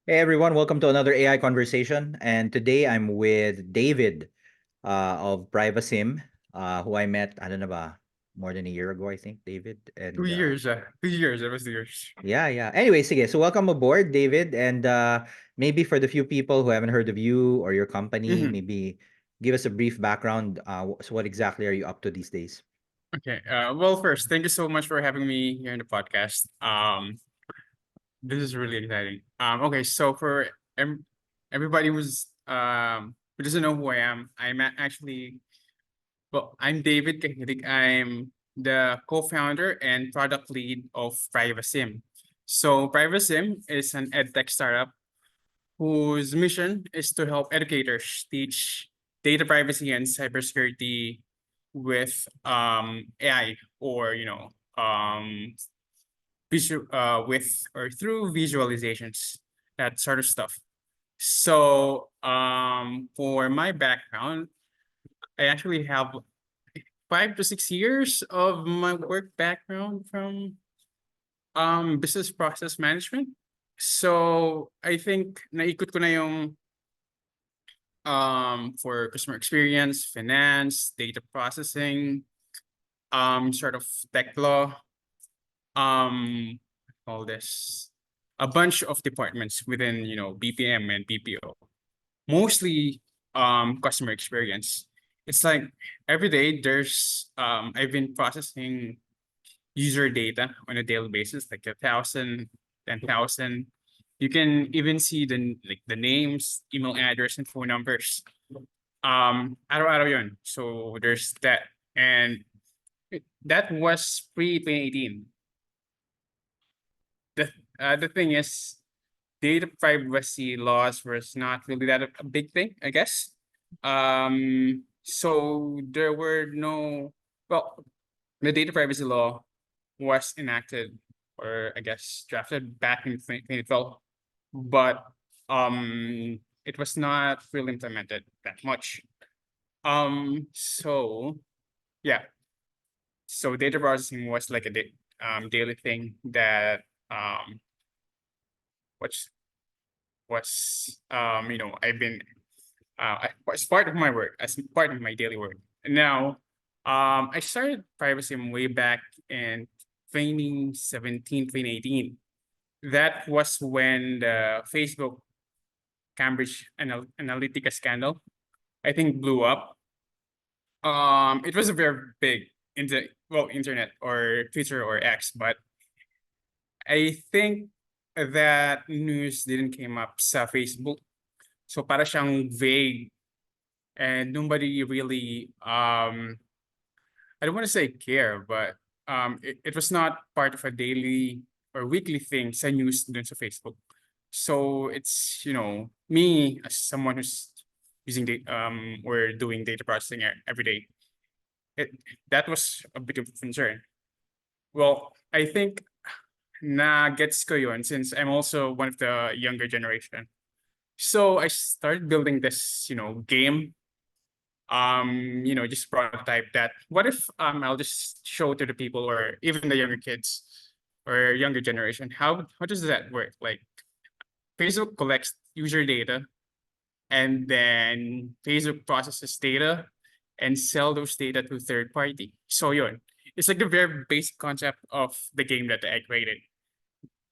Hey everyone, welcome to another AI conversation. And today I'm with David of Privasim, who I met, I don't know ba, more than a year ago, I think, David. Two And years, 2 years. That was 2 years. yeah. Anyway, sige. So welcome aboard, David. And maybe for the few people who haven't heard of you or your company, hmm maybe give us a brief background. So what exactly are you up to these days? Okay. Well, first, thank you so much for having me here in the podcast. This is really exciting. Okay. So for everybody who doesn't know who I am, actually I'm David Cajilig. I'm the co-founder and product lead of Privasim. So Privasim is an edtech startup whose mission is to help educators teach data privacy and cybersecurity with AI or with or through visualizations, that sort of stuff. So for my background, I actually have 5 to 6 years of my work background from business process management. So I think naikot ko na yung for customer experience, finance, data processing, sort of tech law, um, all this, a bunch of departments within, BPM and BPO, mostly customer experience. It's like every day I've been processing user data on a daily basis, like 1,000, 10,000. You can even see the names, email address, and phone numbers. Araw-araw yun. So there's that. And that was pre-2018. The thing is, data privacy laws was not really that a big thing, I guess. So there were no, well, the data privacy law was enacted, or I guess drafted back in 2012, but it was not really implemented that much. So yeah, so data processing was like a daily thing that which was I've been as part of my work, as part of my daily work. And now I started privacy way back in 2017, 2018. That was when the Facebook Cambridge Analytica scandal, I think, blew up. It was a very big internet or Twitter or X, but I think that news didn't came up sa Facebook. So para siyang vague and nobody really I don't want to say care, but it was not part of a daily or weekly thing sa news dun sa Facebook. So it's, me as someone who's using or doing data processing every day. It that was a bit of a concern. Well, I think na gets ko yun since I'm also one of the younger generation. So I started building this, game, just prototype that. What if I'll just show to the people or even the younger kids or younger generation, how does that work? Like Facebook collects user data and then Facebook processes data and sell those data to third party. So yun. It's like the very basic concept of the game that I created.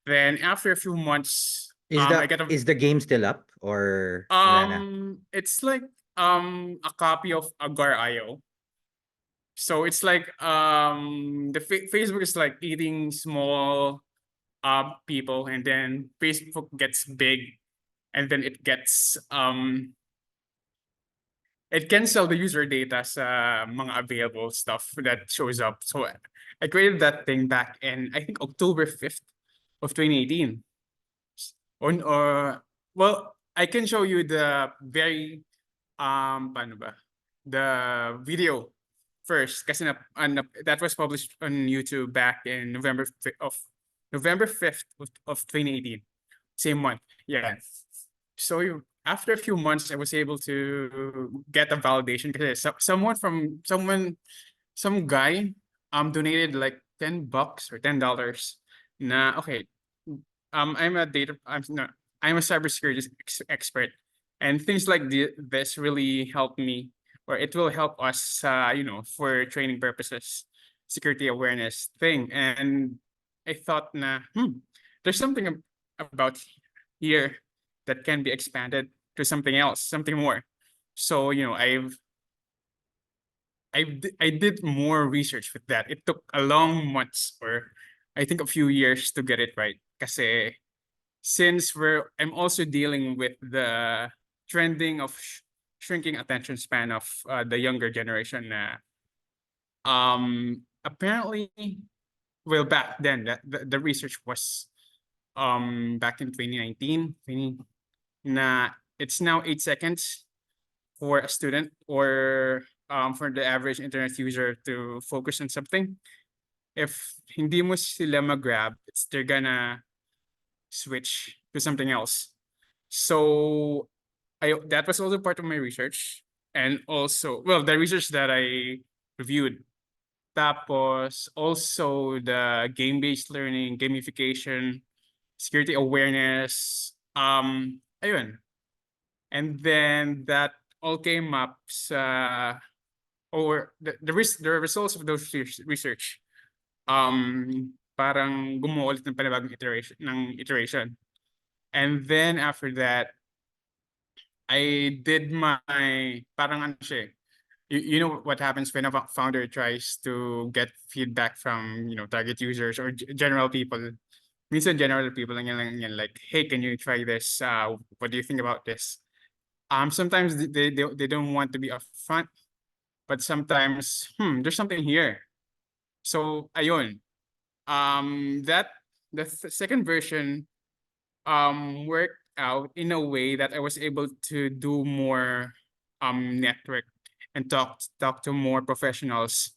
Then after a few months, Is I the got a is the game still up or wala na? it's like a copy of Agar.io. So it's like the Facebook is like eating small people, and then Facebook gets big, and then it can sell the user data sa mga available stuff that shows up. So I created that thing back in, I think, October 5th of 2018. Or well, I can show you the very paano ba? The video first kasi that was published on YouTube back in November 5th of 2018. Same month. Yeah. So after a few months, I was able to get a validation because some guy donated like $10 or $10. Na okay. I'm a data. I'm not. I'm a cybersecurity expert, and things like this really help me, or it will help us, for training purposes, security awareness thing. And I thought, there's something about here that can be expanded to something else, something more. So, I did more research with that. It took a long months, or I think a few years to get it right. Kasi since I'm also dealing with the trending of shrinking attention span of the younger generation. Apparently, well, back then the research was back in 2019, na it's now 8 seconds for a student, or for the average internet user to focus on something. If hindi mo sila mag-grab, they're gonna switch to something else. So that was also part of my research. And also, well, the research that I reviewed. Tapos also the game-based learning, gamification, security awareness. Ayun. And then that all came up sa, or the results of those research, parang gumawa ulit ng panibagong iteration. And then after that, I did my, parang ano siya, you know what happens when a founder tries to get feedback from, target users or general people. Minsan general people lang yan, like, hey, can you try this? What do you think about this? Sometimes they don't want to be upfront, but sometimes, there's something here. So ayun. That the second version worked out in a way that I was able to do more network and talk to more professionals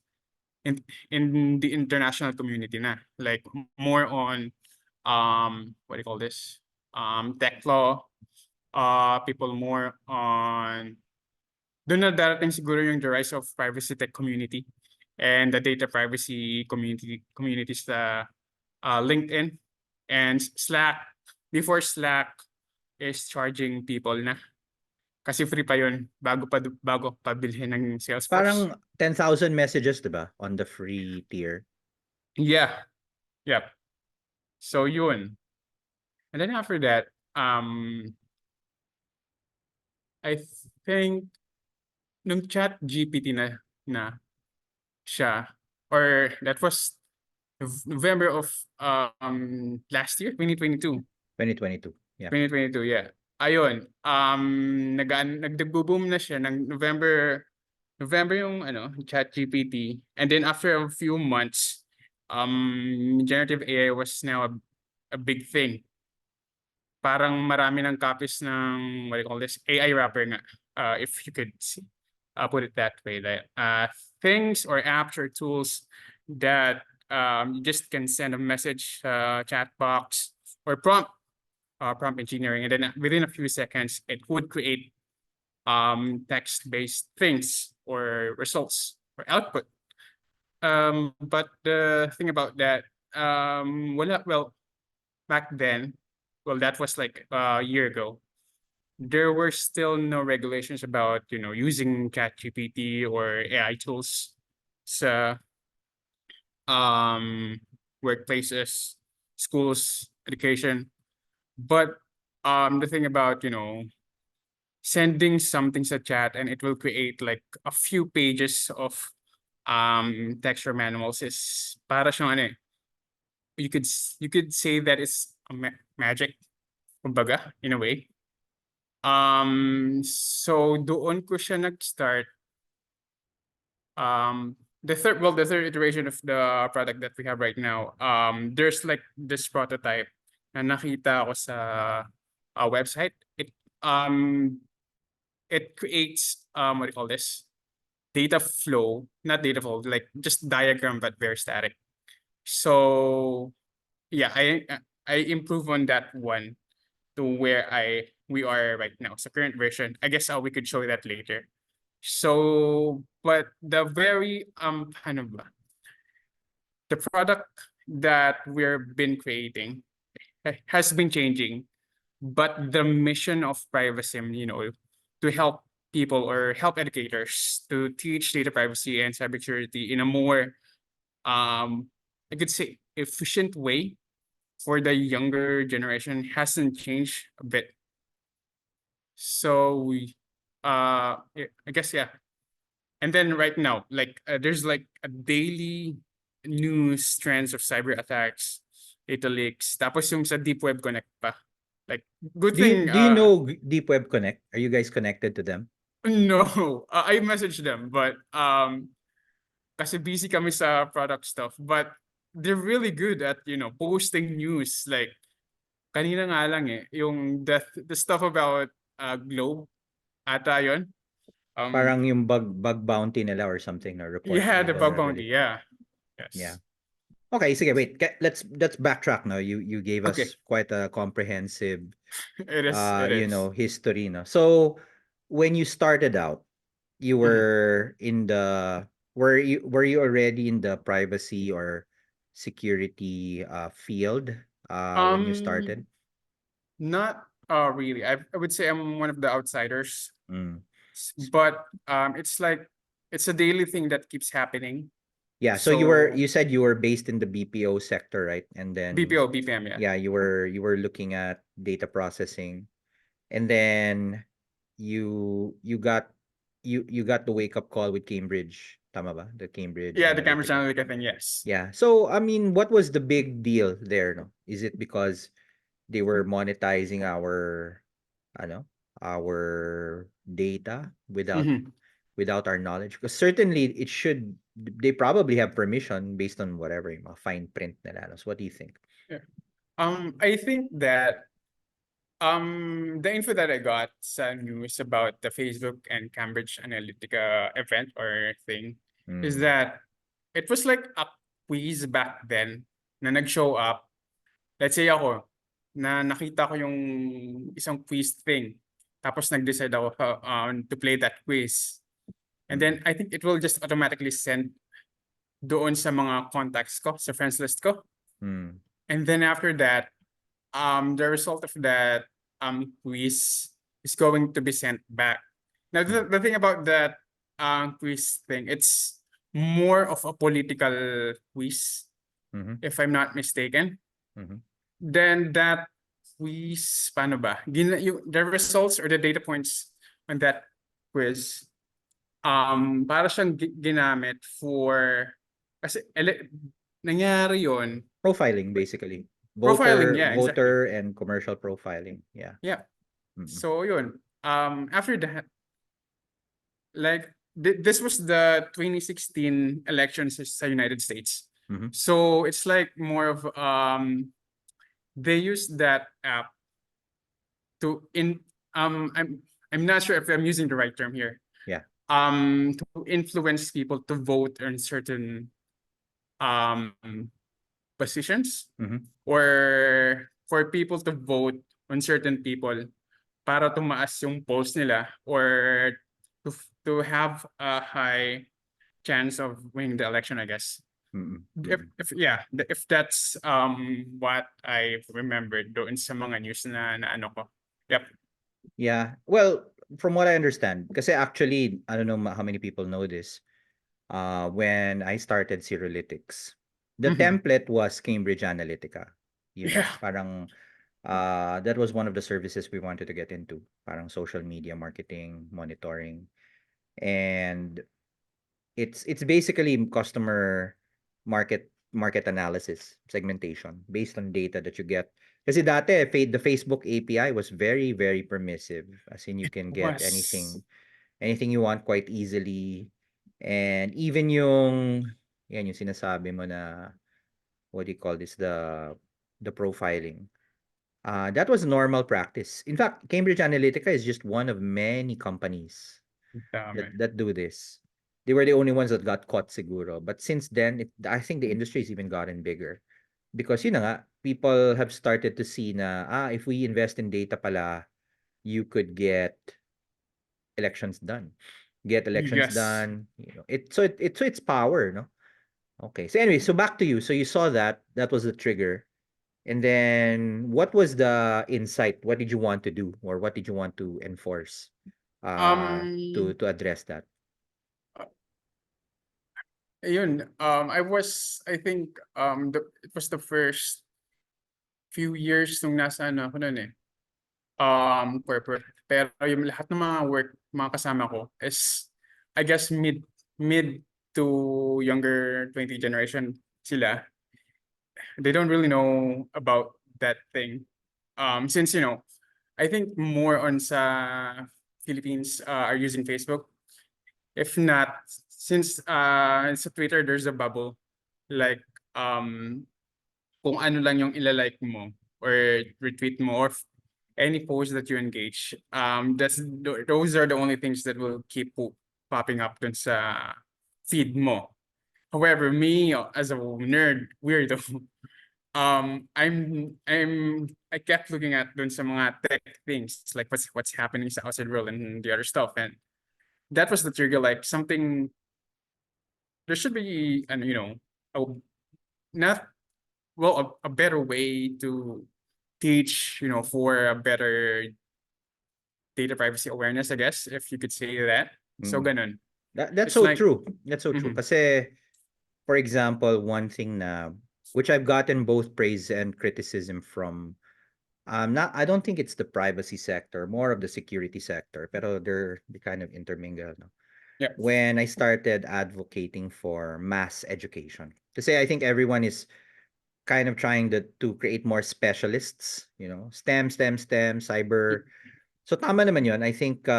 in the international community na, like more on what do you call this, tech law, people more on, doon na darating siguro yung the rise of privacy tech community and the data privacy communities sa LinkedIn and Slack. Before, Slack is charging people na. Kasi free pa yun bago pa bilhin ng Salesforce. Parang 10,000 messages, diba? On the free tier. Yeah. Yep. So yun. And then after that, I think nung chat GPT na siya, or that was November of last year, 2022. 2022. Yeah. 2022, yeah. Ayun, nagbo-boom na siya ng November yung chat GPT. And then after a few months, generative AI was now a big thing. Parang marami ng copies ng, what do you call this, AI wrapper nga, if you could put it that way. Like, things or apps or tools that you just can send a message, chat box, or prompt engineering, and then within a few seconds, it would create text-based things or results or output. But the thing about that, well, back then, well, that was like a year ago. There were still no regulations about using ChatGPT or AI tools sa workplaces, schools, education. But the thing about sending something sa chat and it will create like a few pages of texture manuals is para siyang you could say that it's a magic, kumbaga, in a way. So doon ko siya nag-start. The third iteration of the product that we have right now, there's like this prototype na nakita ko sa a website. It creates what do you call this? Data flow, not data flow, like just diagram but very static. So yeah, I improve on that one to where we are right now. So current version, I guess we could show that later. So, but the very the product that we've been creating has been changing but the mission of privacy, to help people or help educators to teach data privacy and cybersecurity in a more, I could say, efficient way for the younger generation hasn't changed a bit. So I guess, yeah. And then right now, like there's like a daily news trends of cyber attacks, data leaks. Tapos yung sa deep web connect pa. Like good thing Do you know Deep Web Connect? Are you guys connected to them? no, I messaged them, but kasi busy kami sa product stuff, but they're really good at, posting news. Like kanina nga lang yung the stuff about Globe ata yun. Parang yung bug bounty nila or something, or report Yeah, a the bug bounty. vulnerability. Yeah. Yeah. Yes. Okay, sige, wait. Let's backtrack now. You gave Okay. us quite a comprehensive It is. It is. history, no. So when you started out, you Mhm. were in the were you already in the privacy or security field when you Um, started? Not really. I would say I'm one of the outsiders, Mm. but it's like it's a daily thing that keeps happening. Yeah, so So you said you were based in the BPO sector, right? And then BPO, BPM, yeah. yeah, you were looking at data processing, and then you got the wake up call with Cambridge, tama ba? The Cambridge Yeah, the Cambridge Analytica. Analytica thing, yes. Yeah. So I mean, what was the big deal there, no? Is it because they were monetizing ano, our data Mhm. without our knowledge? Because certainly they probably have permission based on whatever yung mga fine print nila. No? So what do you think? Yeah. I think that the info that I got sa news about the Facebook and Cambridge Analytica event or thing is Mm. that it was like a quiz back then na nag-show up. Let's say ako, na nakita ko yung isang quiz thing. Tapos nag-decide ako to play that quiz. And Mm. then I think it will just automatically send doon sa mga contacts ko, sa friends list ko. Mm. And then after that, the result of that quiz is going to be sent back. Now, Mm. the thing about that quiz thing, it's more of a political quiz, Mhm. if I'm not mistaken. Mhm. Then that quiz, paano ba? The results or the data points on that quiz, para siyang ginamit for, kasi nangyari yon. Profiling basically. Profiling, Voter yeah, exactly. voter and commercial profiling. Yeah. Yeah. Mm. So yun. After that, like this was the 2016 elections sa United States. Mhm. So it's like more of they used that app to I'm not sure if I'm using the right term here. Yeah. To influence people to vote on certain um positions, Mhm. or for people to vote on certain people para tumaas yung polls nila, or to have a high chance of winning the election, I guess. Mm. If, Mm. if yeah, if that's what I remembered doon sa mga news na ano ko. Yep. Yeah. Well, from what I understand, kasi actually, I don't know how many people know this. When I started Cyrolytics, the Mhm. template was Cambridge Analytica. Yeah. Parang that was one of the services we wanted to get into. Parang social media marketing, monitoring, and it's basically customer market analysis, segmentation based on data that you get. Kasi dati, the Facebook API was very, very permissive. As in, you can get Was anything you want quite easily. And even yung sinasabi mo na, what do you call this, the profiling. That was normal practice. In fact, Cambridge Analytica is just one of many companies dami. that do this. They were the only ones that got caught siguro. But since then, I think the industry has even gotten bigger. Because yun na nga, people have started to see na, if we invest in data pala, you could get elections done. Get elections Yes. done. So it's power, no? Okay. So anyway, so back to you. So you saw that. That was the trigger. And then what was the insight? What did you want to do, or what did you want to enforce Um, to address that? Ayun, I think, it was the first few years nung nasa ano ako nun eh, corporate. Pero yung lahat ng mga mga kasama ko is, I guess, mid to younger 20 generation sila. They don't really know about that thing. Since, I think more on sa Philippines are using Facebook. If not, since sa Twitter, there's a bubble. Like, um, kung ano lang yung ilalike mo or retweet mo or any post that you engage. Those are the only things that will keep popping up dun sa feed mo. However, me as a nerd weirdo, I kept looking at dun sa mga tech things, like what's happening sa outside world and the other stuff, and that was the trigger. Like something, there should be, and a, not well, a better way to teach, for a better data privacy awareness, I guess, if you could say that. So Mm. ganun. That's It's so like, true. That's so true. mhm, Kasi, for example, one thing na which I've gotten both praise and criticism from. I don't think it's the privacy sector, more of the security sector, pero they kind of intermingle, no? yeah, When I started advocating for mass education. Kasi I think everyone is kind of trying to create more specialists, STEM, cyber. So tama naman yun. I think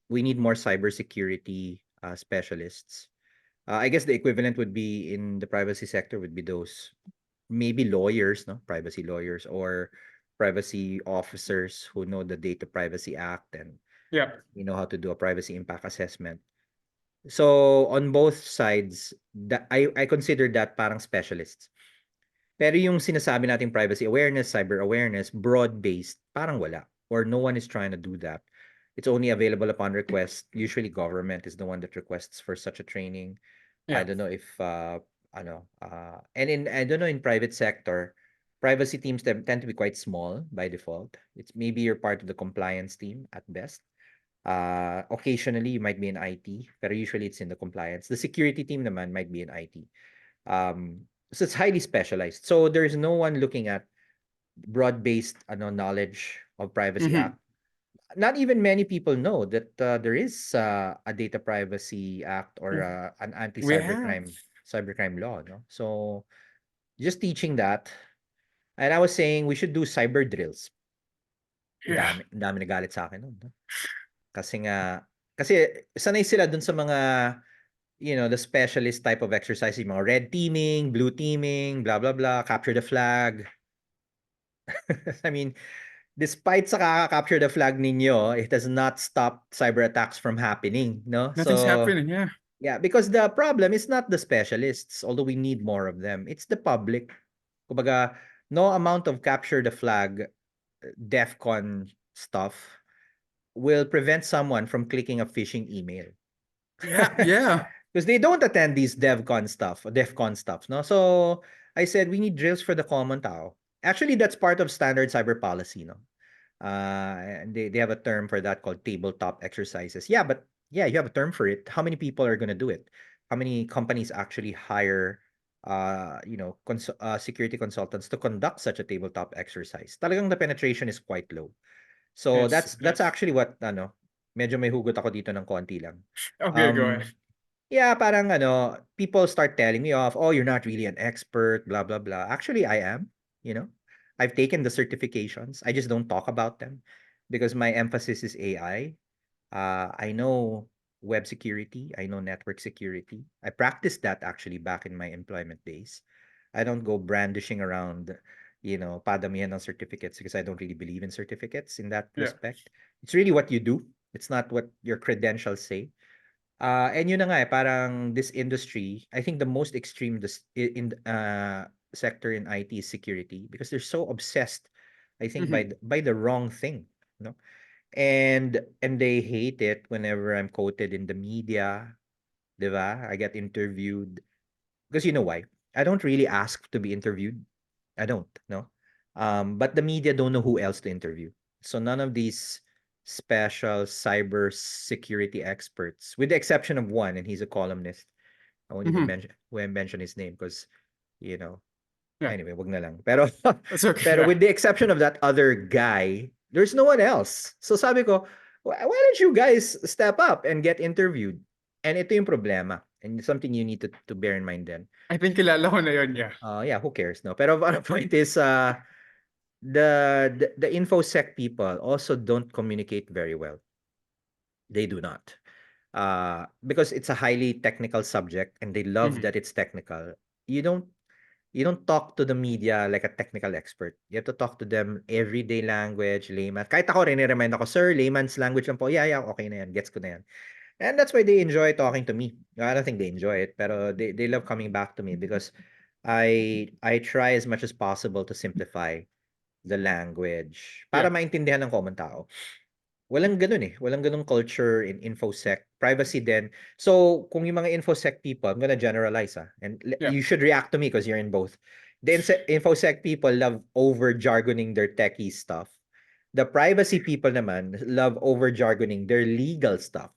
we need more cybersecurity specialists. I guess the equivalent would be in the privacy sector would be those maybe lawyers, no? Privacy lawyers or privacy officers who know the Data Privacy Act and yeah, you know how to do a privacy impact assessment. So on both sides, I consider that parang specialists. Pero yung sinasabi nating privacy awareness, cyber awareness, broad-based, parang wala. Or no one is trying to do that. It's only available upon request. Usually government is the one that requests for such a training. I yeah, don't know if and in I don't know in private sector, privacy teams tend to be quite small by default. It's maybe you're part of the compliance team at best. Occasionally you might be in IT, pero usually it's in the compliance. The security team naman might be in IT. So it's highly specialized. So there's no one looking at broad-based knowledge of Privacy mhm. Act. Not even many people know that there is a Data Privacy Act or an We have, anti-cybercrime law. No, so just teaching that, and I was saying we should do cyber drills. yeah, Ang dami nagalit sa akin nun. No? Kasi nga, kasi sanay sila dun sa mga the specialist type of exercise, yung mga red teaming, blue teaming, blah, blah, blah, capture the flag. I mean, despite sa capture the flag ninyo, it has not stopped cyber attacks from happening, no? nothing's So, happening. Yeah, yeah, because the problem is not the specialists, although we need more of them. It's the public. Kumbaga, no amount of capture the flag, DEFCON stuff will prevent someone from clicking a phishing email. yeah, yeah, Because they don't attend these DEFCON stuff, no? So I said we need drills for the common tao. Actually, that's part of standard cyber policy, no? And they have a term for that called tabletop exercises. Yeah, but yeah, you have a term for it. How many people are gonna do it? How many companies actually hire security consultants to conduct such a tabletop exercise? Talagang the penetration is quite low. So yes, that's yes. actually what medyo may hugot ako dito ng konti lang. Okay, go ahead. Um Yeah, parang people start telling me off, "Oh, you're not really an expert, blah blah blah." Actually, I am, you know. I've taken the certifications. I just don't talk about them because my emphasis is AI. I know web security, I know network security. I practiced that actually back in my employment days. I don't go brandishing around, padamihan ng certificates because I don't really believe in certificates in that Yeah, respect. It's really what you do. It's not what your credentials say. And yun na nga parang this industry, I think the most extreme sector in IT is security because they're so obsessed, I think mhm, by the wrong thing, no? And they hate it whenever I'm quoted in the media, 'di ba? I get interviewed because you know why? I don't really ask to be interviewed. I don't, no. But the media don't know who else to interview. So none of these special cyber security experts, with the exception of one, and he's a columnist. I Mhm. won't mention his name because, you know, Yeah, anyway, wag na lang. Pero, that's okay. pero Yeah. with the exception of that other guy, there's no one else. So sabi ko, why don't you guys step up and get interviewed? And ito yung problema. And it's something you need to bear in mind then. I think kilala ko na yun, yeah. Yeah, who cares, no? Pero our point is, the infosec people also don't communicate very well. They do not. Because it's a highly technical subject and they love Mhm. that it's technical. You don't you don't talk to the media like a technical expert. You have to talk to them everyday language, layman. Kahit ako rin remind ako, sir, layman's language lang po. Yeah, yeah, okay na yan. Gets ko na yan. And that's why they enjoy talking to me. I don't think they enjoy it, pero they love coming back to me because I try as much as possible to simplify the language para Yeah. maintindihan ng common tao. Walang gano'n, eh, walang gano'ng culture in infosec. Privacy din. So, kung yung mga infosec people, I'm gonna generalize, and Yeah. you should react to me because you're in both. The infosec people love over-jargoning their techie stuff. The privacy people naman love over-jargoning their legal stuff.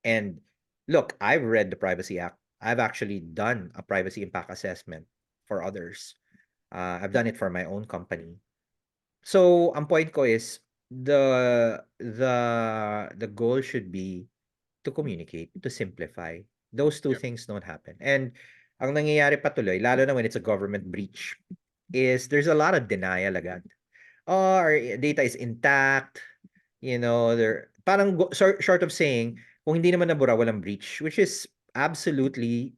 And look, I've read the Privacy Act. I've actually done a privacy impact assessment for others. I've done it for my own company. So, ang point ko is the goal should be to communicate, to simplify. Those two Yeah. things don't happen. And ang nangyayari patuloy, lalo na when it's a government breach, is there's a lot of denial agad. Oh, our data is intact. You know, they're parang short of saying, kung hindi naman nabura, walang breach, which is absolutely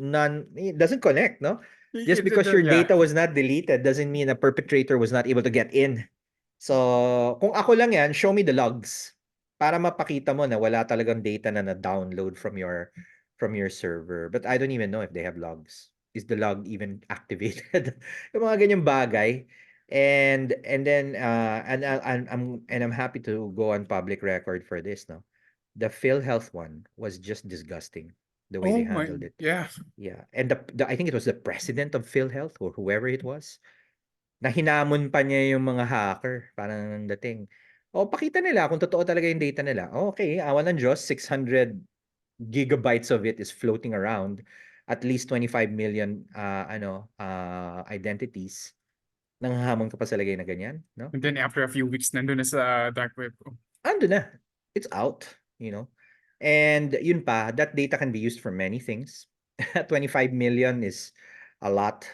it doesn't connect, no? Just because your Yeah. data was not deleted doesn't mean a perpetrator was not able to get in. So, kung ako lang yan, show me the logs para mapakita mo na wala talagang data na na-download from your server. But I don't even know if they have logs. Is the log even activated? Yung mga ganyang bagay. And then I'm happy to go on public record for this, no. The PhilHealth one was just disgusting the way they Oh my, handled it. yeah. Yeah. And I think it was the president of PhilHealth or whoever it was na hinamon pa niya yung mga hacker. Parang ang dating, pakita nila kung totoo talaga yung data nila. Okay, awan ng Diyos, 600 gigabytes of it is floating around. At least 25 million identities. Nanghahamon ka pa sa lagay na ganyan, no? And then after a few weeks, nandun na sa dark web. Ando na. It's out, you know. And yun pa, that data can be used for many things. 25 million is a lot.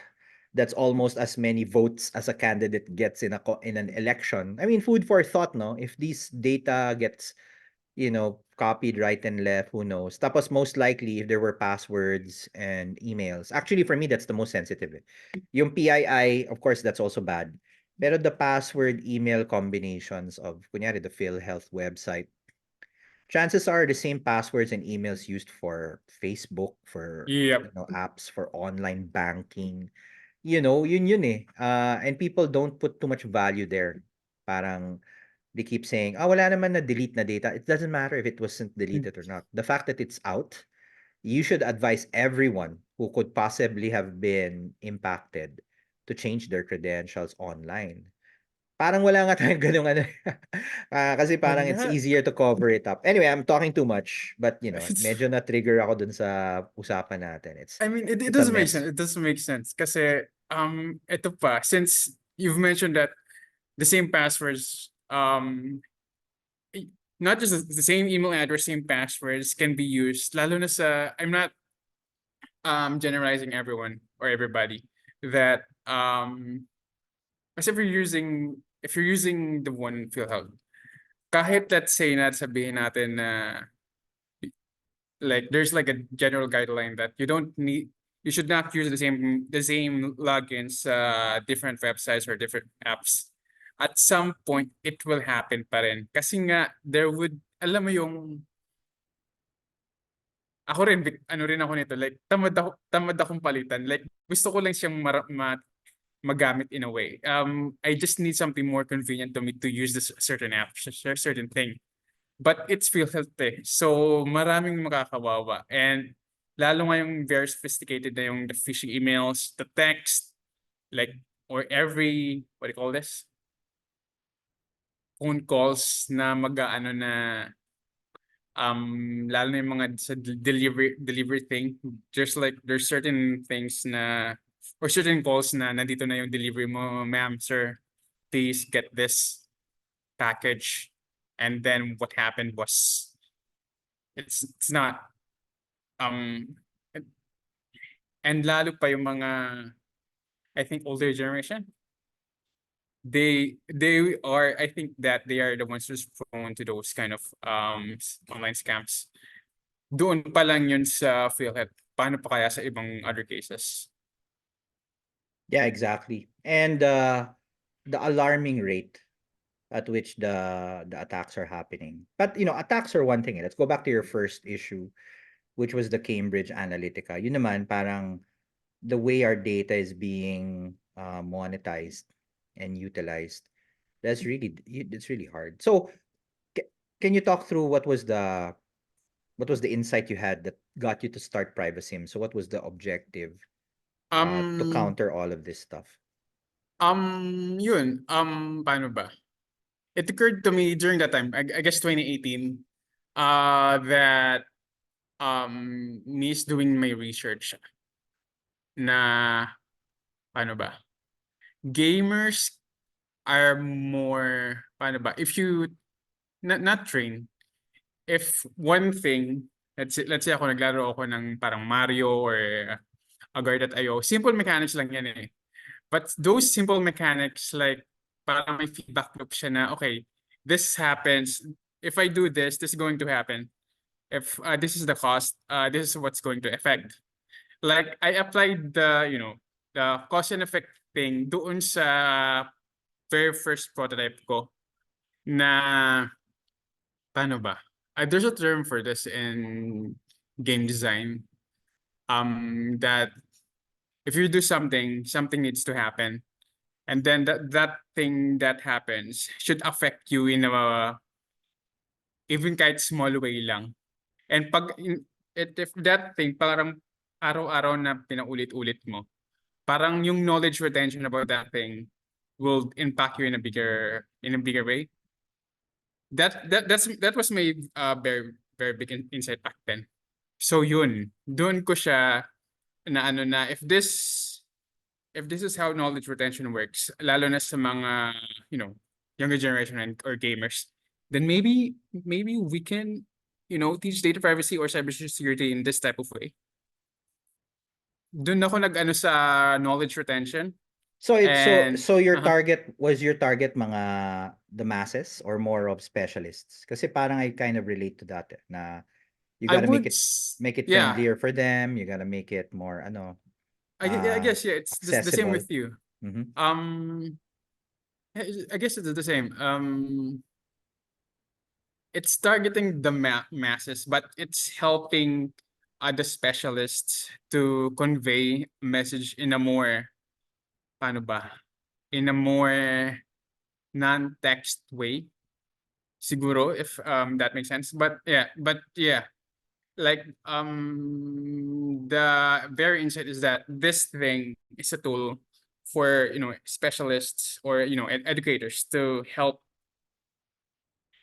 That's almost as many votes as a candidate gets in an election. I mean, food for thought, no? If this data gets, copied right and left, who knows? Tapos most likely, if there were passwords and emails. Actually, for me, that's the most sensitive. Yung PII, of course, that's also bad. Pero the password email combinations of, kunyari, the PhilHealth website, chances are the same passwords and emails used for Facebook, for Yep. apps, for online banking. Yun eh. And people don't put too much value there. Parang they keep saying, wala naman na delete na data. It doesn't matter if it wasn't deleted or not. The fact that it's out, you should advise everyone who could possibly have been impacted to change their credentials online. Parang wala nga tayong ganung ano. Kasi Oo parang it's nga. easier to cover it up. Anyway, I'm talking too much, but It's- medyo na-trigger ako dun sa usapan natin. I mean, it It's a doesn't make sense. mess. It doesn't make sense. Kasi, ito pa, since you've mentioned that the same passwords, not just the same email address, same passwords can be used, lalo na sa, I'm not generalizing everyone or everybody, that kasi if you're using the one PhilHealth, kahit let's say na sabihin natin na like there's like a general guideline that you should not use the same logins different websites or different apps. At some point it will happen pa rin kasi nga there would, alam mo yung, ako rin ano rin ako nito, like tamad akong palitan, like gusto ko lang siyang magamit in a way. I just need something more convenient to me to use this certain app, certain thing. But it's PhilHealth eh. So maraming makakawawa. And lalo ngayong very sophisticated na yung the phishing emails, the text, like or every, what do you call this? Phone calls na mag-aano na lalo na yung mga sa delivery thing, there's certain things na or certain calls na nandito na yung delivery mo, ma'am, sir, please get this package. And then what happened was it's not um and lalo pa yung mga, I think, older generation, they are, I think that they are the ones who's prone to those kind of online scams. Doon pa lang yun sa PhilHealth. Paano pa kaya sa ibang other cases? Yeah, exactly. And the alarming rate at which the attacks are happening. But attacks are one thing. Let's go back to your first issue, which was the Cambridge Analytica. Yun naman, parang the way our data is being monetized and utilized. It's really hard. So, can you talk through what was the insight you had that got you to start PrivaSim? So, what was the objective to Um, counter all of this stuff? Yun, paano ba? It occurred to me during that time, I guess 2018, that me is doing my research na, paano ba? Gamers are more, paano ba? If you, not train, if one thing, let's say ako naglaro ako ng parang Mario or Agar.io, simple mechanics lang yan eh. But those simple mechanics, like, parang may feedback loop siya na, okay, this happens. If I do this, this is going to happen. If this is the cost, this is what's going to affect. Like, I applied the cause and effect thing doon sa very first prototype ko na, paano ba? There's a term for this in game design, that if you do something, something needs to happen. And then that thing that happens should affect you in a even kahit small way lang. And if that thing parang araw-araw na pinaulit-ulit mo, parang yung knowledge retention about that thing will impact you in a bigger way. That was my very very big insight back then. So yun, doon ko siya na ano na if this is how knowledge retention works, lalo na sa mga, younger generation or gamers, then maybe we can, teach data privacy or cybersecurity in this type of way. Doon ako nag-ano sa knowledge retention. So And your target mga the masses or more of specialists? Kasi parang I kind of relate to that na you I gotta would, make it yeah, friendlier for them. You gotta make it more I guess, yeah, it's the same accessible. with you. Mhm. I guess it's the same. It's targeting the masses, but it's helping the specialists to convey a message in a more, paano ba? In a more non-text way. Siguro, if that makes sense. But yeah, like the very insight is that this thing is a tool for, specialists or, educators to help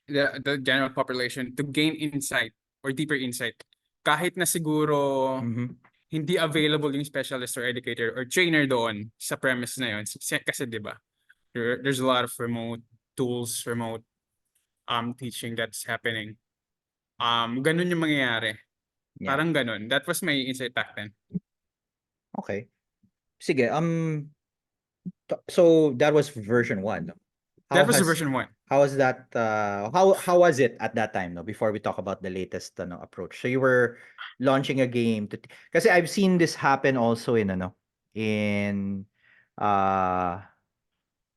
the general population to gain insight or deeper insight. Kahit na siguro Mhm. hindi available yung specialist or educator or trainer doon sa premise na yun. Kasi 'di ba? There's a lot of remote tools, remote teaching that's happening. Ganun yung mangyayari. Yeah. Parang ganun. That was my insight back then. Okay. Sige, so that was version 1. No? How That was the has version 1. how was that how was it at that time, no, before we talk about the latest approach? So you were launching a game kasi I've seen this happen also in uh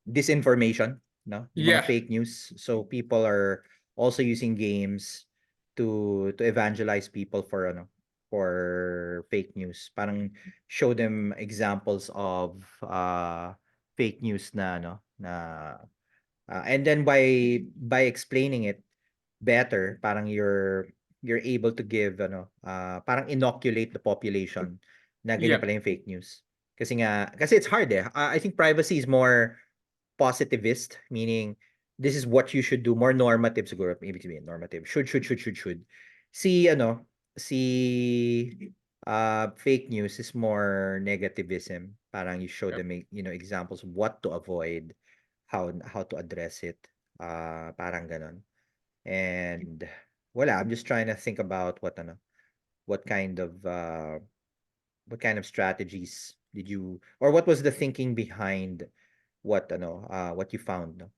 disinformation, no? Yung mga Yeah. fake news. So people are also using games to evangelize people for fake news. Parang show them examples of fake news na and then by explaining it better, parang you're able to give parang inoculate the population na ganyan Yeah. pala yung fake news. Kasi it's hard eh. I think privacy is more positivist, meaning this is what you should do. More normative siguro, ibig sabihin, normative. Should. Ano, si fake news is more negativism. Parang you show Yep. them, examples of what to avoid, how to address it. Parang ganon. And wala, I'm just trying to think about what kind of strategies did you, or what was the thinking behind what you found, no?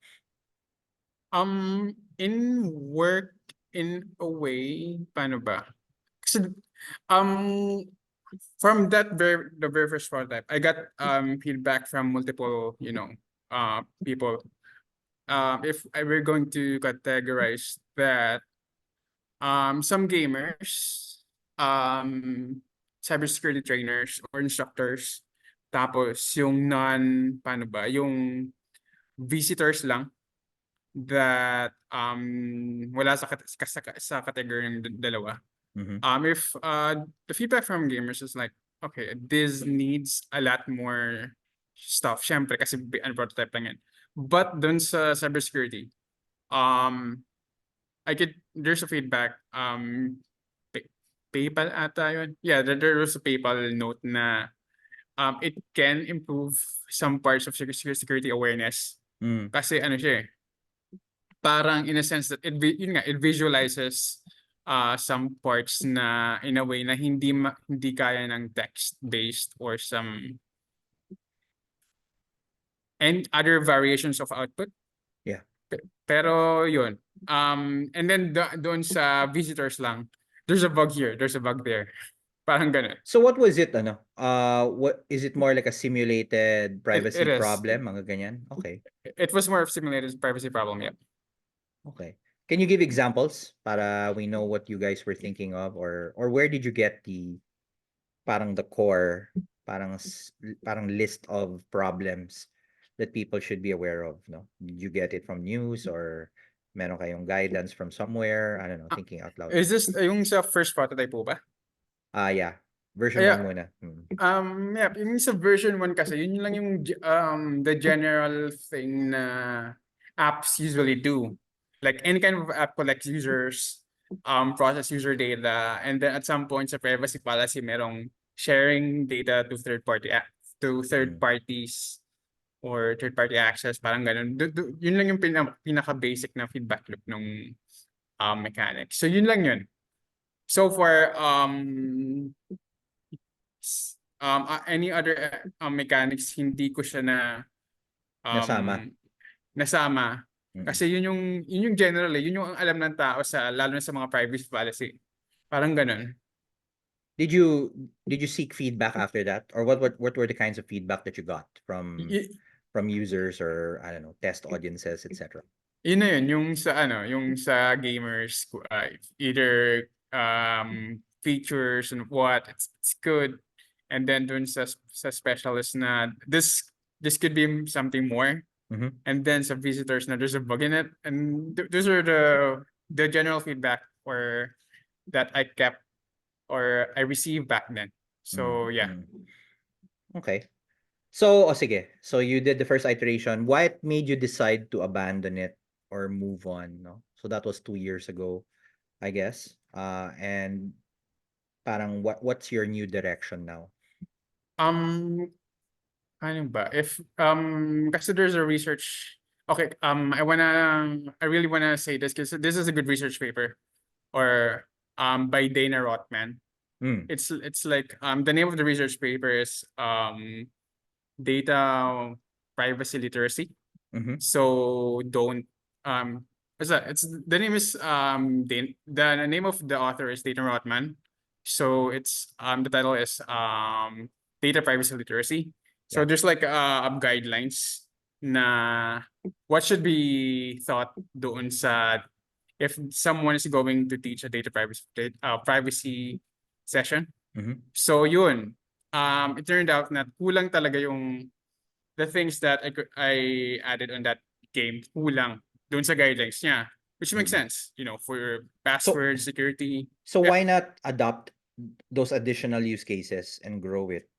In work, in a way, paano ba? Kasi, um, from the very first prototype, I got feedback from multiple, people. If I were going to categorize that, some gamers, cybersecurity trainers or instructors, tapos yung paano ba, yung visitors lang that wala sa category ng dalawa. Mm-hmm. If the feedback from gamers is like, okay, this needs a lot more stuff. Syempre, kasi prototype lang yan. But dun sa cybersecurity, um, there's a feedback, PayPal ata yun. Yeah, there was a PayPal note na it can improve some parts of security awareness. Mm. Kasi ano siya eh, parang in a sense that it visualizes some parts na in a way na hindi kaya ng text based or some and other variations of output. Yeah. Pero yun. And then doon sa visitors lang, there's a bug here, there's a bug there. Parang ganun. So what was it, what is it, more like a simulated It privacy is. problem, mga ganyan? Okay. It was more of simulated privacy problem, yeah. Okay. Can you give examples para we know what you guys were thinking of, or where did you get the core, parang list of problems that people should be aware of, no? Did you get it from news, or meron kayong guidance from somewhere? I don't know, thinking out loud. Is this yung sa first prototype po ba? Yeah. Version 1 Yeah. muna. Yeah, yung sa version 1 kasi, yun lang yung the general thing na apps usually do. Like any kind of app collects users, process user data, and then at some point sa privacy policy, merong sharing data to third parties or third party access, parang ganun. Yun lang yung pinaka-basic na feedback loop ng mechanics. So yun lang yun. So far, any other mechanics, hindi ko siya Nasama. nasama. Kasi yun yung general, yun yung alam ng tao lalo na sa mga privacy policy. Parang ganun. Did you seek feedback after that, or what were the kinds of feedback that you got from users, or I don't know, test audiences, etc.? Yun na yun, yung sa gamers, either features and what it's good, and then dun sa specialist na this could be something more. Mm-hmm. And then sa visitors na there's a bug in it, and those are the general feedback or that I kept or I received back then. So yeah. Okay. So, sige. So you did the first iteration. What made you decide to abandon it or move on, no? So that was 2 years ago, I guess. And parang what's your new direction now? Ano ba? If kasi there's a research. Okay, I really wanna say this because this is a good research paper, or by Dana Rothman. It's like the name of the research paper is data privacy literacy. So don't it's the name is the name of the author is Dana Rothman. So it's the title is data privacy literacy. So Yeah. there's like guidelines na what should be thought doon sa if someone is going to teach a data privacy session. So yun, it turned out na kulang talaga yung the things that I added on that game, kulang doon sa guidelines niya, which makes sense, for password security. So why not adopt those additional use cases and grow it?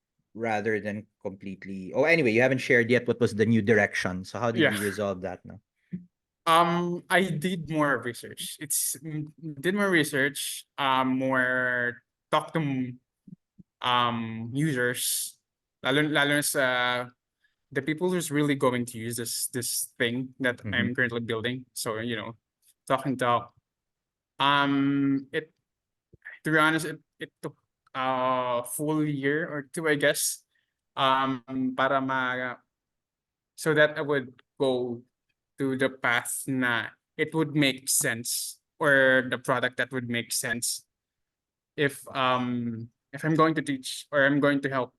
rather than completely. Oh, anyway, you haven't shared yet what was the new direction. So how did Yeah. you resolve that now? I did more research. Did more research, more talk to users, lalo na sa the people who's really going to use this thing that Mhm. I'm currently building. So, talking to it to be honest, it took a full year or two, I guess. Para so that I would go to the path na it would make sense, or the product that would make sense if I'm going to teach or I'm going to help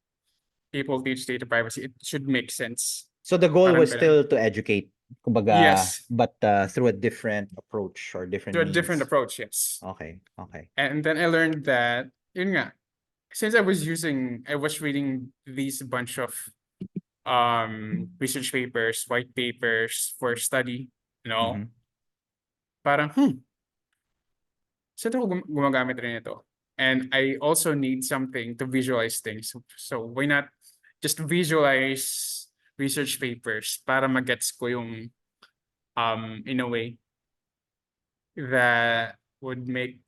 people teach data privacy, it should make sense. So the goal Parang was ganun. still to educate, kumbaga, Yes, but through a different approach or different to a different means. approach, yes. Okay, okay. And then I learned that, yun nga, since I was reading these bunch of research papers, white papers for study, Mhm. parang, saan ako gumagamit rin ito? And I also need something to visualize things. So why not just visualize research papers para magets ko yung in a way that would make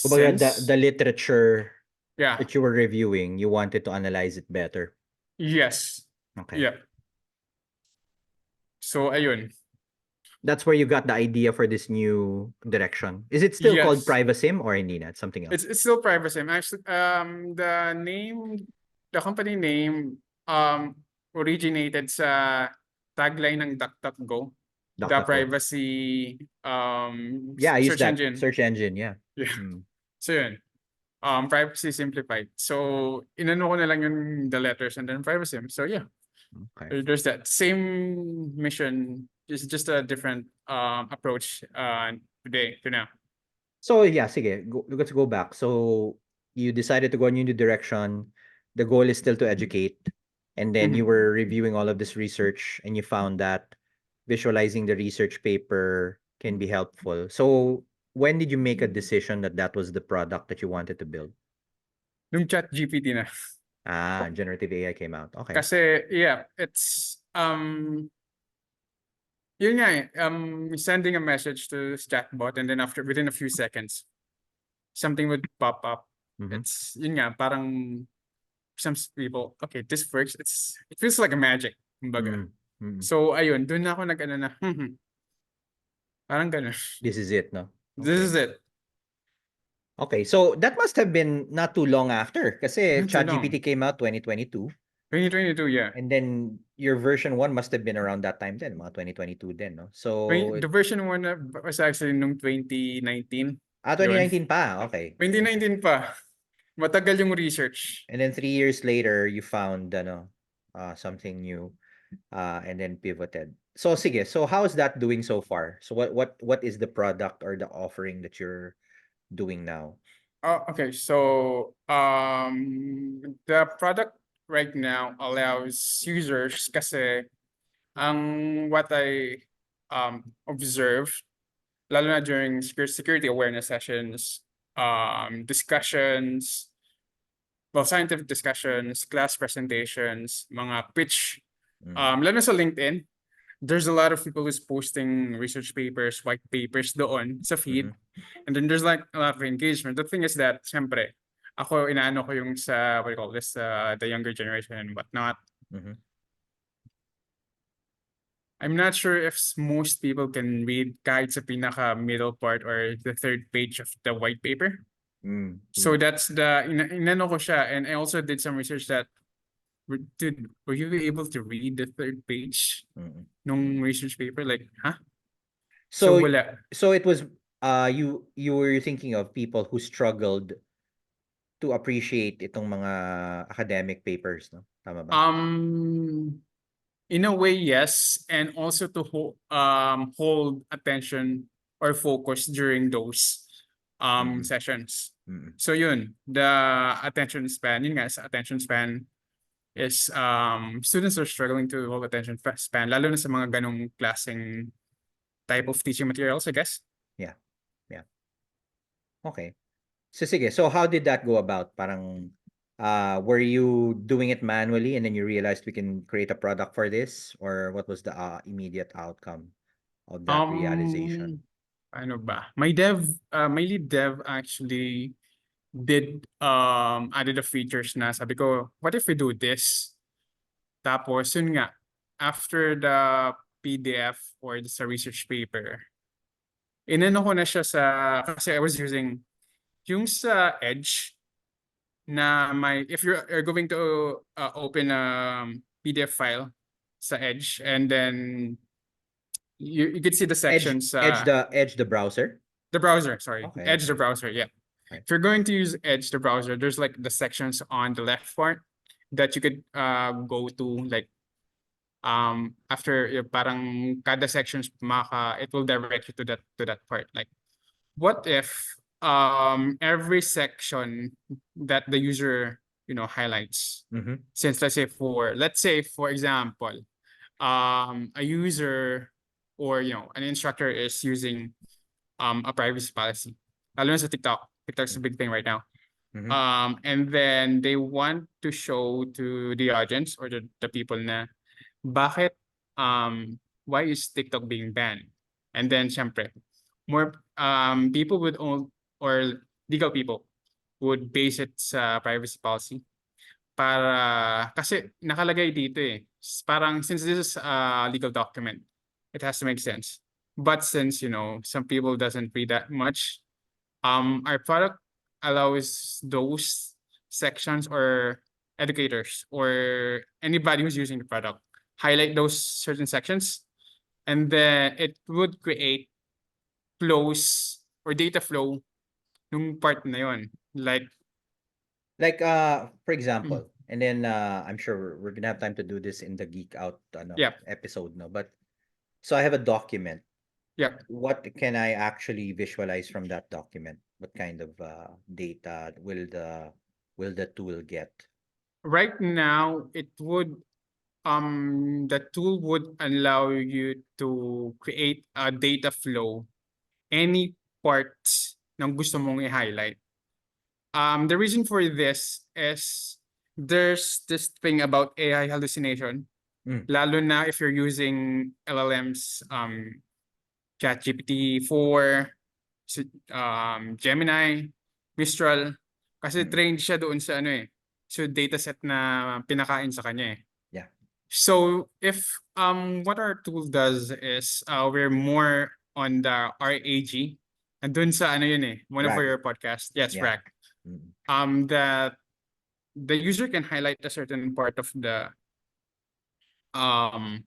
Kumbaga, sense. the literature Yeah. that you were reviewing, you wanted to analyze it better. Yes. Okay. Yeah. So ayun. That's where you got the idea for this new direction. Is it still called Yes. Privasim or hindi na? It's something else. It's still privacy. Actually, the company name, originated sa tagline ng DuckDuckGo, the DuckDuckGo. privacy, Yeah, I use search that engine. search engine. Yeah. Yeah. Mm, So yun, privacy simplified. So inano ko na lang yung the letters and then privacy. So yeah, okay. there's that same mission, just a different approach today to now. So yeah, sige, let's go back. So you decided to go in a new direction. The goal is still to educate. And then you Mhm. were reviewing all of this research and you found that visualizing the research paper can be helpful. So when did you make a decision that that was the product that you wanted to build? Yung chat GPT na. Ah, generative AI came out. Okay. Kasi yeah, it's yun nga eh, sending a message to this chatbot and then after within a few seconds something would pop up. Mm-hmm. It's yun nga parang some people, okay, this works. It feels like a magic, kumbaga. Mm-hmm. So ayun, doon na ako nag-ano na, parang ganun. This is it, no? This is Okay. it. Okay, so that must have been not too long after kasi Not too long. ChatGPT came out 2022 2022, yeah. and then your version 1 must have been around that time din, mga 2022 din, no? So The version 1 was actually nung 2019. Yun. 2019 pa. Okay. Okay. 2019 pa. Matagal yung research. And then 3 years later you found something new and then pivoted. So sige, so how is that doing so far? So what is the product or the offering that you're doing now? Okay, so the product right now allows users kasi ang what I observed, lalo na during security awareness sessions, discussions, well, scientific discussions, class presentations, mga pitch, Mm. lalo na sa LinkedIn, there's a lot of people who's posting research papers, white papers doon sa feed. Mhm. And then there's like a lot of engagement. The thing is that, siyempre, ako inaano ko yung sa, what do you call this, the younger generation and whatnot. Mhm. I'm not sure if most people can read kahit sa pinaka middle part or the third page of the white paper. Mm. So Mm. that's the, inano ko siya. And I also did some research that, dude, were you able to read the third page Mm. nung research paper? Like, huh? So So wala. so it was you were thinking of people who struggled to appreciate itong mga academic papers, no? Tama ba? In a way, yes, and also to hold attention or focus during those Mhm. sessions. Mm. So yun, the attention span, yun nga, sa attention span is students are struggling to hold attention span, lalo na sa mga ganong klaseng type of teaching materials, I guess. Yeah. Yeah. Okay. So sige, so how did that go about? Parang Were you doing it manually and then you realized we can create a product for this, or what was the immediate outcome of that realization? Um, ano ba? My lead dev actually added the features na sabi ko, what if we do this? Tapos, yun nga, after the PDF or sa research paper, inano ko na siya kasi I was using yung sa Edge na if you're going to open a PDF file sa Edge and then you can see the sections, Edge the browser. the browser, sorry, Okay, Edge the okay. browser, yeah. Right. If you're going to use Edge the browser, there's like the sections on the left part that you could go to, like after parang kada sections it will direct you to that part. Like, what if every section that the user highlights, Mm-hmm. since let's say for example, a user or an instructor is using a privacy policy, lalo na sa TikTok's a big thing right now. Mm-hmm. And then they want to show to the audience or the people na bakit why is TikTok being banned? And then syempre, more people would own, or legal people would base it sa privacy policy para kasi nakalagay dito eh. Parang since this is a legal document, it has to make sense. But since some people doesn't read that much, our product allows those sections or educators or anybody who's using the product highlight those certain sections, and then it would create flows or data flow nung part na yon. Like for Mm, example, and then I'm sure we're gonna have time to do this in the geek out yep, episode, no? But so I have a document. yep. What can I actually visualize from that document? What kind of data will the tool get? Right now, the tool would allow you to create a data flow any parts ng gusto mong i-highlight. The reason for this is there's this thing about AI hallucination, Mm, lalo na if you're using LLMs, ChatGPT 4, Gemini, Mistral, kasi mm, trained siya doon sa so dataset na pinakain sa kanya eh. yeah, So if what our tool does is we're more on the RAG, and dun sa yun eh, one of rag, our podcast, yes, yeah. RAG. Mm, That the user can highlight a certain part of the um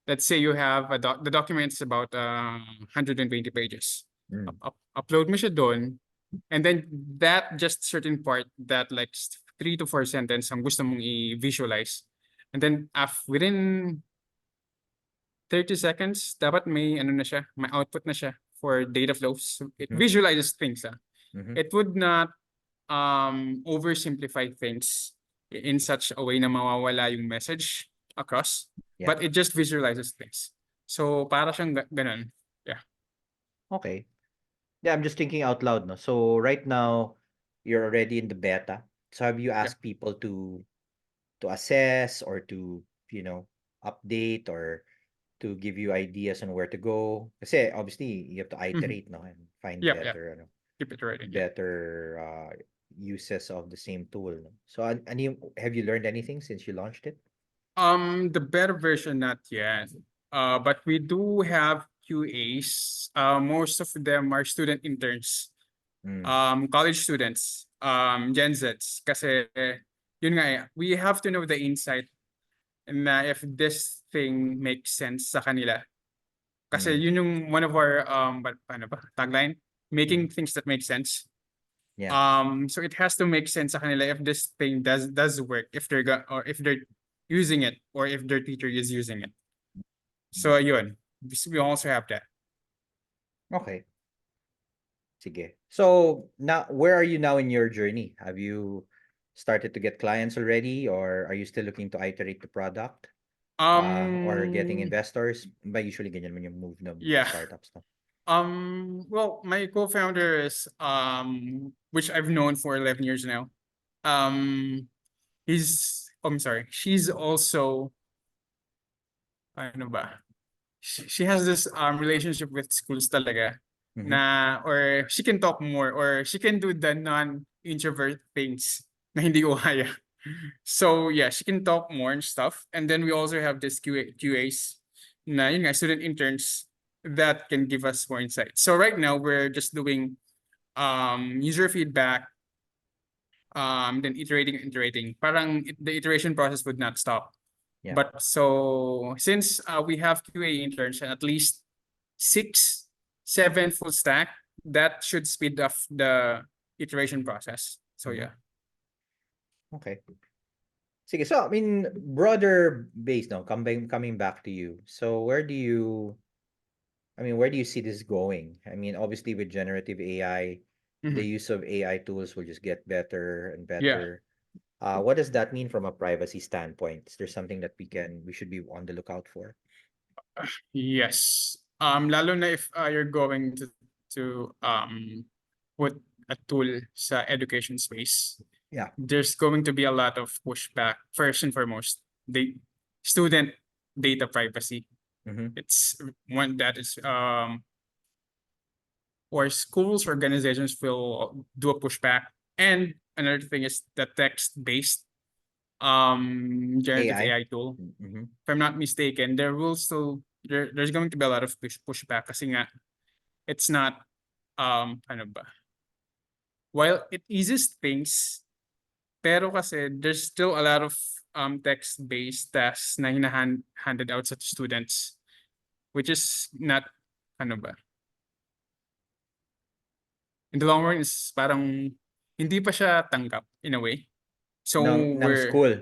let's say you have the document's about 120 pages. mm, Upload mo siya doon, and then that just certain part that like 3 to 4 sentences ang gusto mong i-visualize. And then within 30 seconds, dapat may na siya, may output na siya for data flows. So it mm-hmm, visualizes things. mm-hmm, It would not oversimplify things in such a way na mawawala yung message across, yeah. but it just visualizes things. So para siyang ganun. Yeah. Okay. Yeah, I'm just thinking out loud, no? So right now, you're already in the beta. So have you Yeah. asked people to assess or to, you know, update or to give you ideas on where to go? Kasi obviously you have to Mhm. iterate, no, and find Yep, yep. better, Keep it ready. Yeah. better uses of the same tool. No? So have you learned anything since you launched it? The better version, not yet. But we do have QAs. Most of them are student interns, Mm, college students, Gen Zs. Kasi yun nga we have to know the insight na if this thing makes sense sa kanila. Kasi mm, yun yung one of our paano ba, tagline, mm. making things that make sense. Yeah. So it has to make sense sa kanila if this thing does work, if or if they're using it, or if their teacher is using it. So yun, we also have that. Okay. Sige. So now, where are you now in your journey? Have you started to get clients already, or are you still looking to iterate the product? Or getting Um, investors? Ba usually ganyan man yung move ng yeah. startups, no? Well, my co-founder is which I've known for 11 years now. um I'm sorry, she's also, ano ba? She has this relationship with schools talaga Mm-hmm. na, or she can talk more, or she can do the non-introvert things na hindi ko kaya. So yeah, she can talk more and stuff. And then we also have this QAs na yun nga, student interns that can give us more insight. So right now we're just doing user feedback, then iterating. Parang the iteration process would not stop. Yeah. But so since we have QA interns and at least 6, 7 full stack, that should speed up the iteration process. So Mm-hmm. yeah. Okay. Sige, so I mean, broader base now, coming back to you. So where do you see this going? I mean, obviously with generative AI, the Mhm. use of AI tools will just get better and Yeah. better. What does that mean from a privacy standpoint? Is there something that we should be on the lookout for? Yes. Lalo na if you're going to put a tool sa education space, Yeah. there's going to be a lot of pushback. First and foremost, the student data privacy. Mm-hmm. It's one that is or schools organizations will do a pushback. And another thing is the text-based generative AI. AI tool. Mm-hmm. If I'm not mistaken, there's going to be a lot of pushback kasi nga it's not ano ba, while it eases things, pero kasi there's still a lot of text-based tasks na handed out sa students, which is not, ano ba, in the long run is parang hindi pa siya tanggap in a way. So Ng we're school.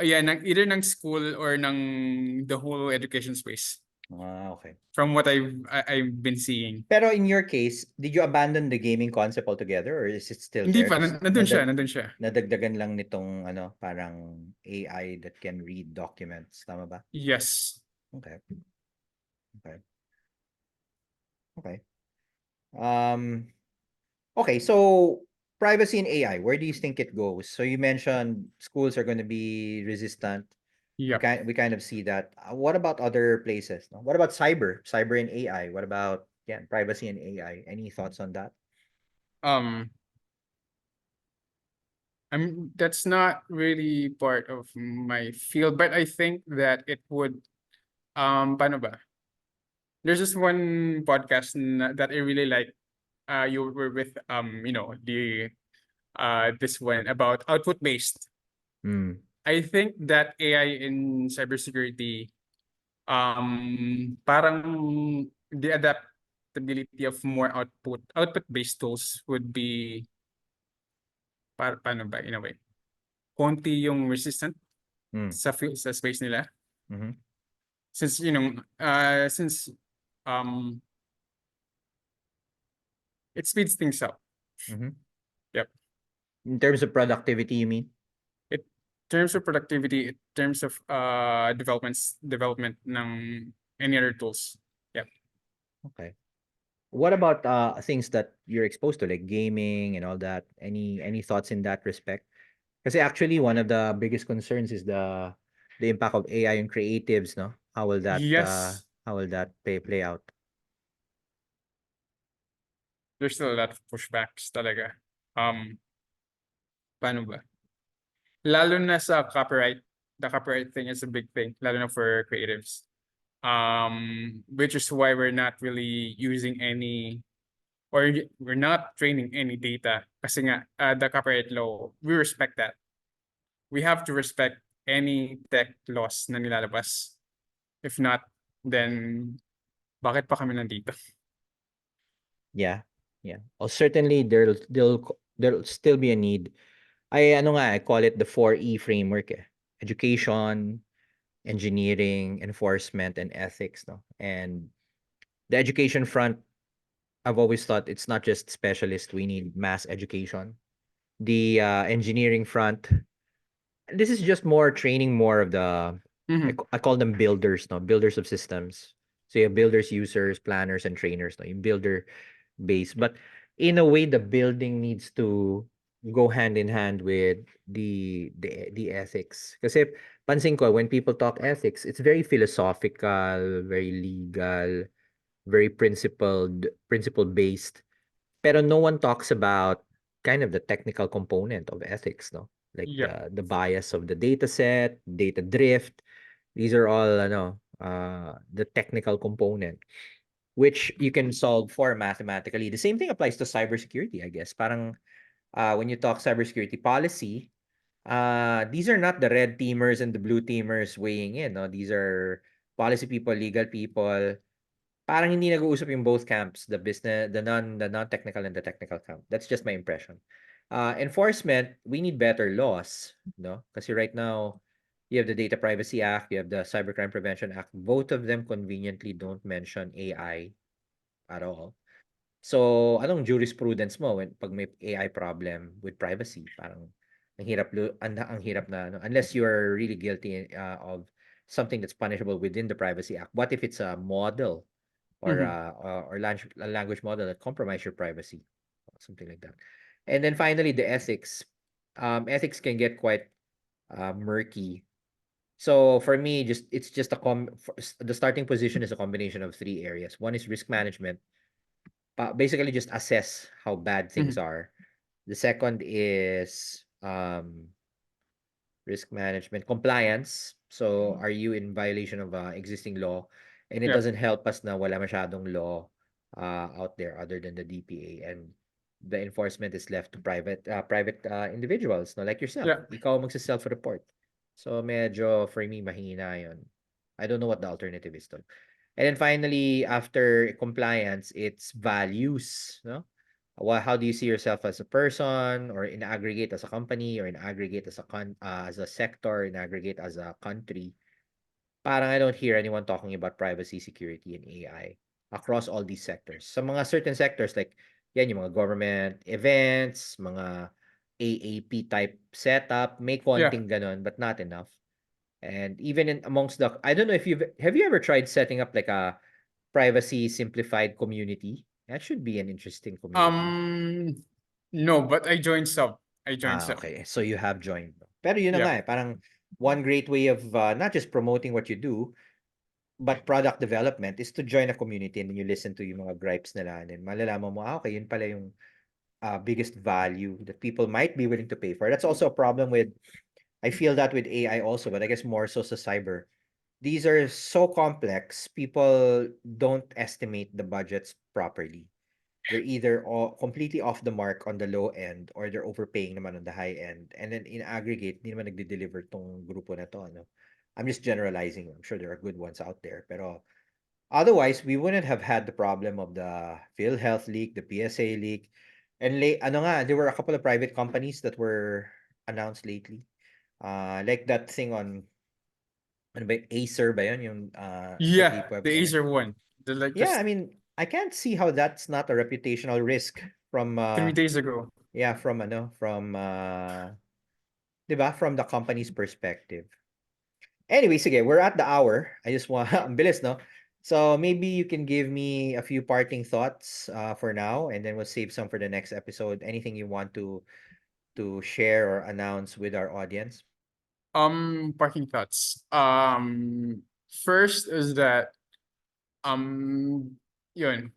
yeah, either ng school or ng the whole education space Okay. from what I've been seeing. Pero in your case, did you abandon the gaming concept altogether or is it still Hindi there? pa, Tapos nandun siya. nadagdagan lang nitong parang AI that can read documents. Tama ba? Yes. Okay. Okay. Okay. Um, okay, so privacy in AI, where do you think it goes? So you mentioned schools are going to be resistant. Yep. We kind of see that. What about other places? No? What about cyber and AI? What about privacy and AI? Any thoughts on that? Um, that's not really part of my field, but I think that it would, paano ba? There's this one podcast that I really like. You were with, the this one about output based. Mm, I think that AI in cybersecurity, parang the adaptability of more output based tools would be, paano ba in a way, konti yung resistant mm, sa space nila, mm-hmm, since since um it speeds things up. mm-hmm. Yep. In terms of productivity, you mean? It terms of productivity, in terms of development ng any other tools. Yep. Okay. What about things that you're exposed to, like gaming and all that? Any thoughts in that respect? Because actually, one of the biggest concerns is the impact of AI on creatives, no? Yes, How will that play out? there's still a lot of pushbacks talaga. Paano ba? Lalo na sa copyright. The copyright thing is a big thing, lalo na for creatives. Which is why we're not really using any, or we're not training any data kasi nga the copyright law, we respect that. We have to respect any tech laws na nilalabas. If not, then bakit pa kami nandito? Yeah, yeah. Oh, certainly there'll still be a need. I call it the 4E framework. Education, engineering, enforcement, and ethics, no? And the education front, I've always thought it's not just specialists. We need mass education. The engineering front, this is just more training more of the Mhm. I call them builders, no? Builders of systems. So you have builders, users, planners, and trainers, no? Yung builder base. But in a way, the building needs to go hand in hand with the ethics. Kasi pansin ko when people talk ethics, it's very philosophical, very legal, very principle based. Pero no one talks about kind of the technical component of ethics, no? Like Yeah. the bias of the data set, data drift. These are all the technical component which you can solve for mathematically. The same thing applies to cybersecurity, I guess. Parang when you talk cybersecurity policy, these are not the red teamers and the blue teamers weighing in, no? These are policy people, legal people. Parang hindi nag-uusap yung both camps, the business, the non-technical and the technical camp. That's just my impression. Enforcement, we need better laws, no? Kasi right now, you have the Data Privacy Act, you have the Cybercrime Prevention Act. Both of them conveniently don't mention AI at all. So, anong jurisprudence mo when pag may AI problem with privacy? Parang ang hirap na ano, unless you are really guilty of something that's punishable within the Privacy Act. What if it's a model Mhm. or a language model that compromise your privacy? Something like that. And then finally, the ethics. Ethics can get quite murky. So for me, it's just the starting position is a combination of three areas. One is risk management, basically just assess how bad things Mhm. are. The second is risk management compliance. So are you in violation of existing law? And it Yeah. doesn't help us na wala masyadong law out there other than the DPA, and the enforcement is left to private individuals, no, like yourself. Yeah. Ikaw magse-self-report. So medyo for me mahina 'yon. I don't know what the alternative is though. And then finally, after compliance, it's values, no? How do you see yourself as a person, or in aggregate as a company, or in aggregate as as a sector, in aggregate as a country? Parang I don't hear anyone talking about privacy, security, and AI across all these sectors. Sa mga certain sectors like yan yung mga government events, mga AAP type setup, may Yeah. konting ganon but not enough. And even in amongst the I don't know if have you ever tried setting up like a privacy simplified community? That should be an interesting community. Um, no, but I joined sub. I joined Ah, sub. okay. So you have joined. Pero yun na Yeah. nga eh, parang one great way of not just promoting what you do, but product development is to join a community and then you listen to yung mga gripes nila and then malalaman mo, okay, yun pala yung biggest value that people might be willing to pay for. That's also a problem with, I feel that with AI also, but I guess more so sa cyber. These are so complex, people don't estimate the budgets properly. They're either completely off the mark on the low end or they're overpaying naman on the high end. And then in aggregate, hindi naman nagde-deliver tong grupo na to, ano. I'm just generalizing. I'm sure there are good ones out there. Pero otherwise, we wouldn't have had the problem of the PhilHealth leak, the PSA leak. And ano nga, there were a couple of private companies that were announced lately. Like that thing on ano ba, Acer ba yun? Yung sa Yeah. deep web The na yan. Acer one. The like Yeah, I just mean, I can't see how that's not a reputational risk from 3 days ago. yeah, from 'di ba, from the company's perspective. Anyway, sige, we're at the hour. I just want ang bilis, no? So maybe you can give me a few parting thoughts for now, and then we'll save some for the next episode. Anything you want to share or announce with our audience? Parking thoughts. First is that yun,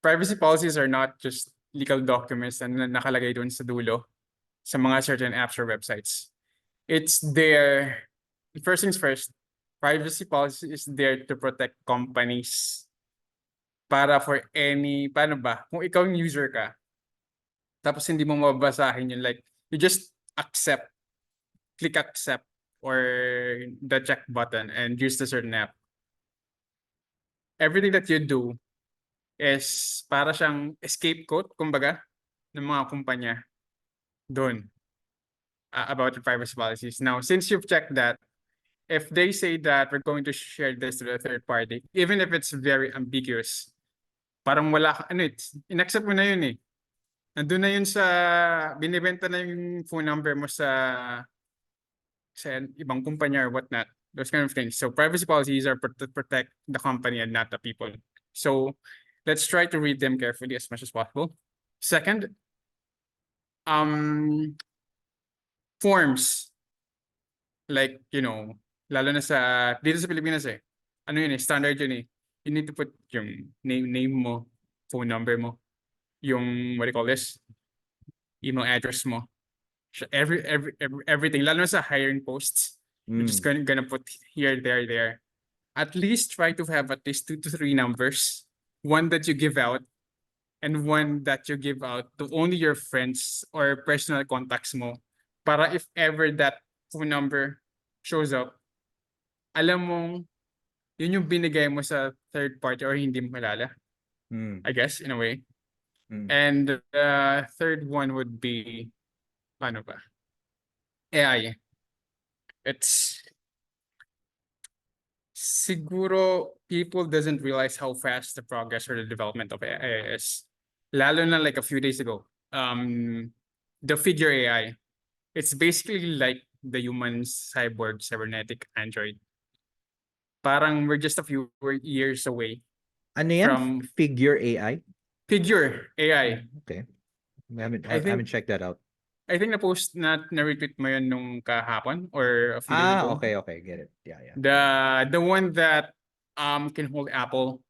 privacy policies are not just legal documents na nakalagay doon sa dulo sa mga certain apps or websites. It's there. First things first, privacy policy is there to protect companies para for any, paano ba? Kung ikaw yung user ka, tapos hindi mo mababasahin yun, like, you just accept, click accept, or the check button and use the certain app. Everything that you do is para siyang scapegoat, kumbaga, ng mga kumpanya doon about the privacy policies. Now, since you've checked that, if they say that we're going to share this to the third party, even if it's very ambiguous, parang wala ka, ano, inaccept mo na yun eh. Nandun na yun sa, binibenta na yung phone number mo sa ibang kumpanya or whatnot. Those kind of things. So privacy policies are to protect the company and not the people. So let's try to read them carefully as much as possible. Second, um forms, like, lalo na sa dito sa Pilipinas eh. Ano yun eh, standard yun eh. You need to put yung name mo, phone number mo, yung what do you call this? Email address mo. Everything, lalo na sa hiring posts. You're just gonna put here, there. At least try to have at least 2 to 3 numbers. One that you give out and one that you give out to only your friends or personal contacts mo. Para if ever that phone number shows up, alam mong yun yung binigay mo sa third party or hindi mo kilala, Mm. I guess, in a way. Mm. And the third one would be, paano ba? AI. It's siguro people doesn't realize how fast the progress or the development of AI is. Lalo na like a few days ago, the figure AI, it's basically like the human cyborg cybernetic android. Parang we're just a few years away Ano yan? from Figure AI? figure AI. Okay. I I haven't think checked that out. I think na-post na-retweet mo yun nung kahapon or a few days ago. Okay, get it. Yeah. The one that can hold Apple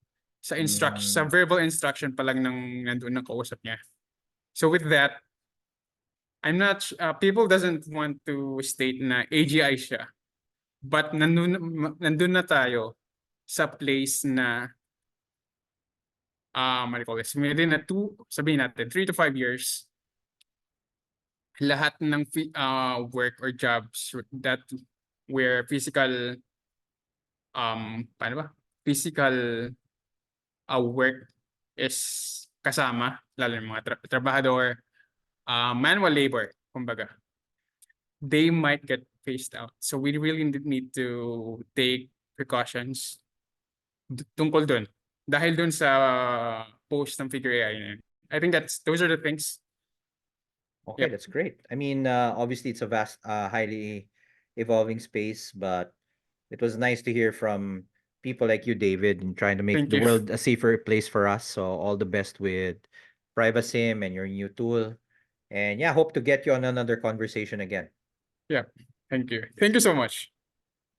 sa sa verbal instruction pa lang nandun ng kausap niya. So with that, I'm not people doesn't want to state na AGI siya. But nandun na tayo sa place na what do you call this? Within sabihin natin 3 to 5 years, lahat ng work or jobs that where physical paano ba? Physical work is kasama, lalo ng mga trabahador, manual labor, kumbaga, they might get phased out. So we really need to take precautions tungkol dun. Dahil dun sa post ng figure AI na yun. I think those are the things. Okay, Yep. that's great. I mean, obviously it's a vast, highly evolving space, but it was nice to hear from people like you, David, in trying to make Thank the you. world a safer place for us. So all the best with PrivaSim and your new tool. And yeah, hope to get you on another conversation again. Yeah. Thank you. Thank you so much.